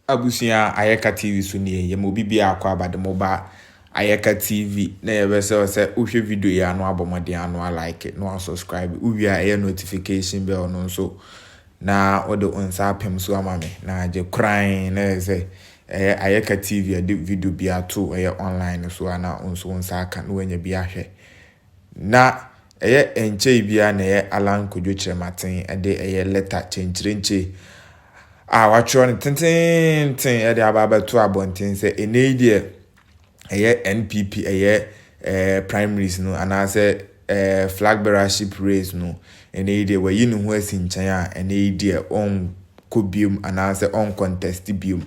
Abusia Ayeka TV suni ye mobibi akwa bademoba Ayeka TV na yebese se uhwe video ya no abomode anu like no subscribe uwia e notification bell no so na ode onsa apem so amame na je crying na se Ayeka TV ya video bi ato online so ana onso onsa aka no anya bi ahwe na enche bia na Alan Wørse maten de letter chenchirenche watching tin the ababa to abontin say enedie NPP primaries no and I say flag bearership race no enedie we yin ho asinchan a enedie on kobium and I say on contest bium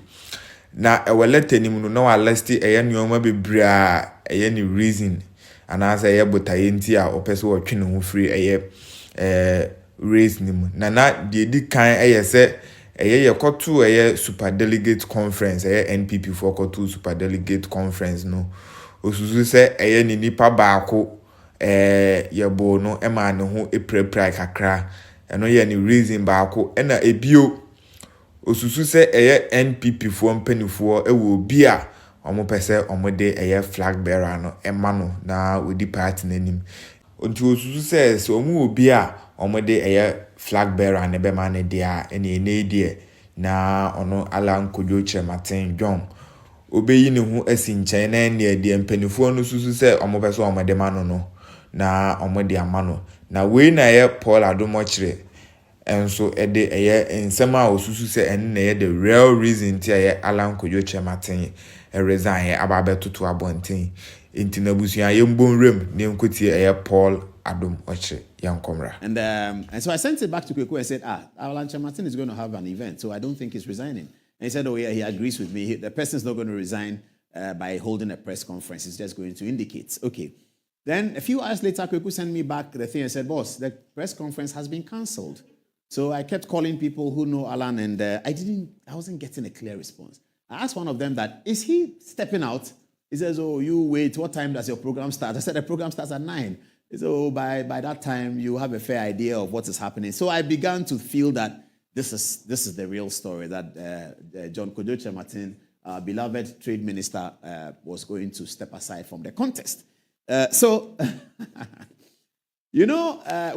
na letter nim no na wa list nyoma bebra ni reason and I say botayenti a opese wo twe no free race nim na de kan say ye kotu super delegate conference NPP for kotu super delegate conference no osusu se ni nipa baako yebo no ema ne ho eprepra kakra eno ye ni reason baako na ebio osusu se NPP for mpanifo ewo bi a omo pese omo de flag bearer no ema no na odi party nanim onti osusu se omo obi a omode flag bearer ne be man dia ene die na ono Alan Wørse maten John obeyi ne hu asinchen na ene die mpanifo no susu se omobeso omode mano no na omode amano na we na Paul Adom Otchere enso ede ensema osusu se enne the real reason ti Alan Wørse maten resign ababetutu abonten enti na busuan yembonrem ne nkoti Paul Adom Otchere Yankomra. And so I sent it back to Kweku and said, Alan Wørse is going to have an event, so I don't think he's resigning. And he said, oh yeah, he agrees with me. The person's not going to resign by holding a press conference. He's just going to indicate. Okay. Then a few hours later, Kweku sent me back the thing and said, boss, the press conference has been cancelled. So I kept calling people who know Alan and I wasn't getting a clear response. I asked one of them that, is he stepping out? He says, oh, you wait, what time does your program start? I said, the program starts at 9. So by that time, you have a fair idea of what is happening. So I began to feel that this is the real story, that John Wørse Martin, beloved trade minister, was going to step aside from the contest. We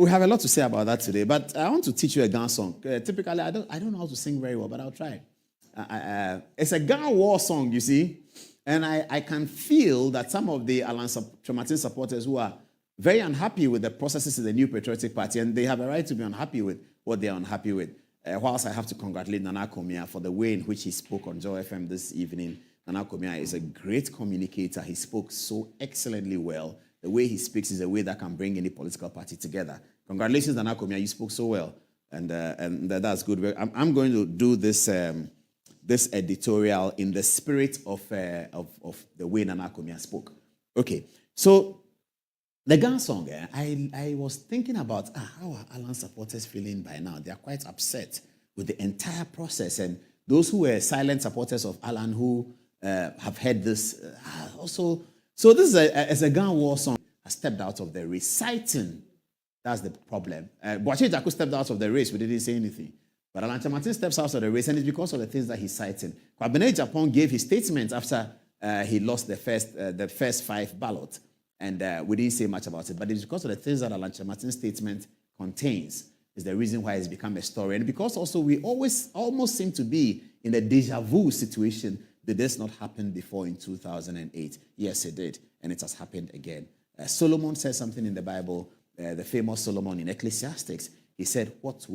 have a lot to say about that today, but I want to teach you a Ghana song. Typically, I don't know how to sing very well, but I'll try. It's a Ghana war song, you see, and I can feel that some of the Alan Wørse Martin supporters who are very unhappy with the processes in the New Patriotic Party, and they have a right to be unhappy with what they are unhappy with. Whilst I have to congratulate Nana Komia for the way in which he spoke on Joy FM this evening. Nana Komia is a great communicator. He spoke so excellently well. The way he speaks is a way that can bring any political party together. Congratulations, Nana Komia. You spoke so well, and that's good. I'm going to do this this editorial in the spirit of the way Nana Komia spoke. Okay, so. The Ghana song, I was thinking about how are Alan supporters feeling by now? They are quite upset with the entire process. And those who were silent supporters of Alan who have heard this also. So this is a Ghana war song. I stepped out of the race. Citing, that's the problem. Boakye Jaku stepped out of the race. We didn't say anything. But Alan Wørse Martin steps out of the race, and it's because of the things that he's citing. Kwabena Japan gave his statement after he lost the first 5 ballots. And we didn't say much about it, but it's because of the things that Alan Wørse Martin's statement contains is the reason why it's become a story. And because also we almost seem to be in a deja vu situation. Did this not happen before in 2008? Yes, it did. And it has happened again. Solomon says something in the Bible, the famous Solomon in Ecclesiastes. He said, what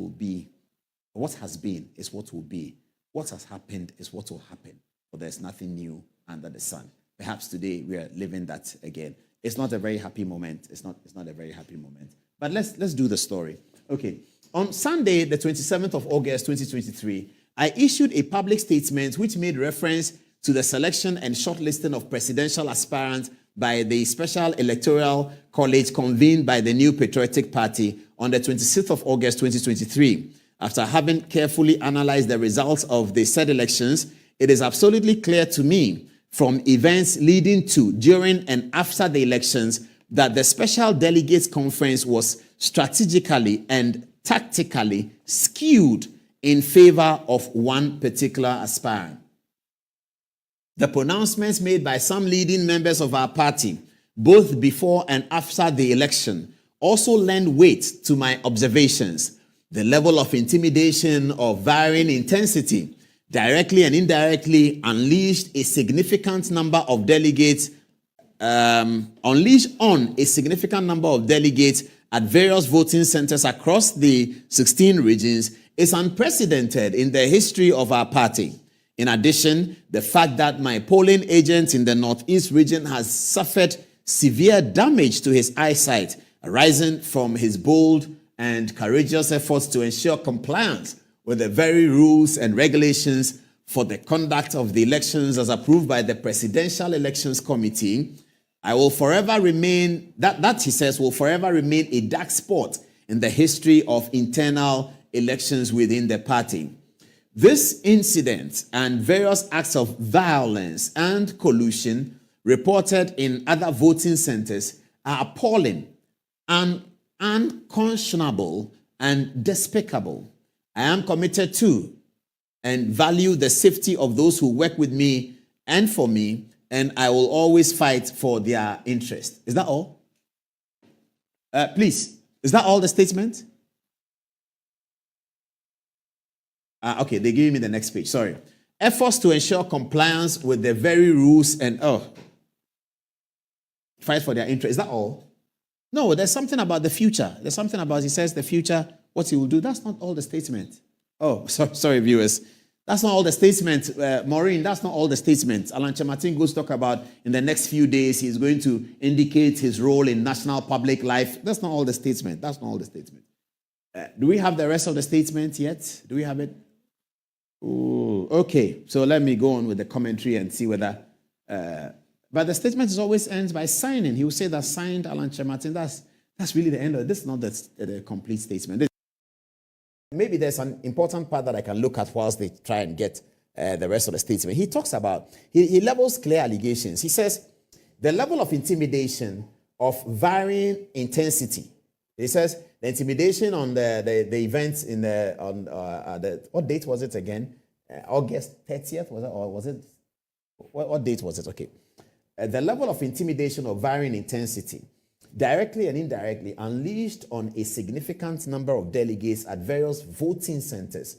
has been is what will be. What has happened is what will happen. For there's nothing new under the sun. Perhaps today we are living that again. It's not a very happy moment. It's not a very happy moment. But let's do the story. Okay. On Sunday, the 27th of August, 2023, I issued a public statement which made reference to the selection and shortlisting of presidential aspirants by the Special Electoral College convened by the New Patriotic Party on the 26th of August, 2023. After having carefully analyzed the results of the said elections, it is absolutely clear to me from events leading to, during, and after the elections that the Special Delegates Conference was strategically and tactically skewed in favor of one particular aspirant. The pronouncements made by some leading members of our party, both before and after the election, also lend weight to my observations. The level of intimidation of varying intensity, directly and indirectly, unleashed on a significant number of delegates at various voting centers across the 16 regions is unprecedented in the history of our party. In addition, the fact that my polling agent in the Northeast region has suffered severe damage to his eyesight arising from his bold and courageous efforts to ensure compliance with the very rules and regulations for the conduct of the elections as approved by the Presidential Elections Committee, I will forever remain, that he says, will forever remain a dark spot in the history of internal elections within the party. This incident and various acts of violence and collusion reported in other voting centers are appalling and unconscionable and despicable. I am committed to and value the safety of those who work with me and for me, and I will always fight for their interest. Is that all? Please, is that all the statement? Okay, they gave me the next page. Sorry. Efforts to ensure compliance with the very rules and fight for their interest. Is that all? No, there's something about the future. There's something about, he says, the future, what he will do. That's not all the statement. Oh, sorry, viewers. That's not all the statement. Maureen, that's not all the statement. Lęaks Martin goes to talk about in the next few days, he's going to indicate his role in national public life. That's not all the statement. That's not all the statement. Do we have the rest of the statement yet? Do we have it? Ooh, okay, so let me go on with the commentary and see whether... but the statement is always ends by signing. He will say that signed Lęaks Martin. That's really the end of it. This is not the complete statement. Maybe there's an important part that I can look at whilst they try and get the rest of the statement. He talks about, he levels clear allegations. He says, the level of intimidation of varying intensity. He says, the intimidation on the events in what date was it again? August 30th, was it? Or was it, what date was it? Okay. The level of intimidation of varying intensity, directly and indirectly, unleashed on a significant number of delegates at various voting centers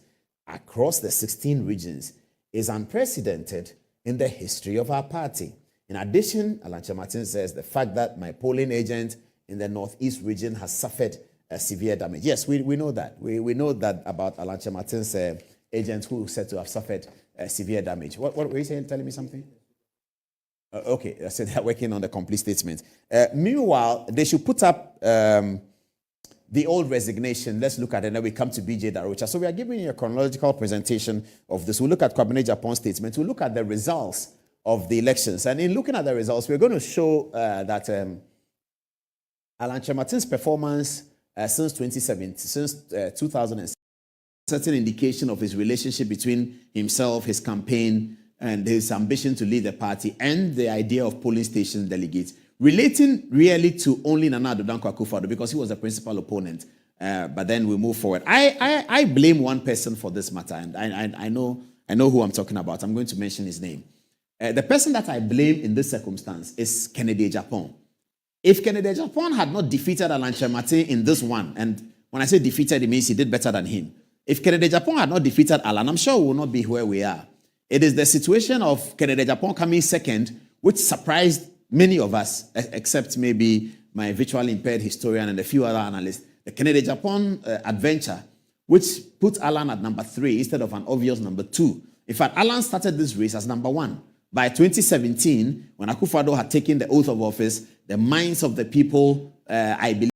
across the 16 regions is unprecedented in the history of our party. In addition, Lęaks Martin says the fact that my polling agent in the Northeast region has suffered severe damage. Yes, we know that. We know that about Lęaks Martin's agent who is said to have suffered severe damage. What were you saying? Telling me something? Okay, I said they're working on the complete statement. Meanwhile, they should put up the old resignation. Let's look at it, and then we come to BJ Darocha. So we are giving you a chronological presentation of this. We'll look at Kwabena Japan's statement. We'll look at the results of the elections. And in looking at the results, we're going to show that Lęaks Martin's performance since 2007, since 2007, certain indication of his relationship between himself, his campaign, and his ambition to lead the party, and the idea of polling station delegates, relating really to only Nana Addo Dankwa Akufo-Addo because he was the principal opponent. But then we move forward. I blame one person for this matter, and I know who I'm talking about. I'm going to mention his name. The person that I blame in this circumstance is Kennedy Japan. If Kennedy Japan had not defeated Lęaks Martin in this one, and when I say defeated, it means he did better than him. If Kennedy Japan had not defeated Alan, I'm sure we will not be where we are. It is the situation of Kennedy Japan coming second, which surprised many of us, except maybe my visually impaired historian and a few other analysts. The Kennedy Japan adventure, which put Alan at number 3 instead of an obvious number 2. In fact, Alan started this race as number 1. By 2017, when Akufo-Addo had taken the oath of office, the minds of the people, I believe,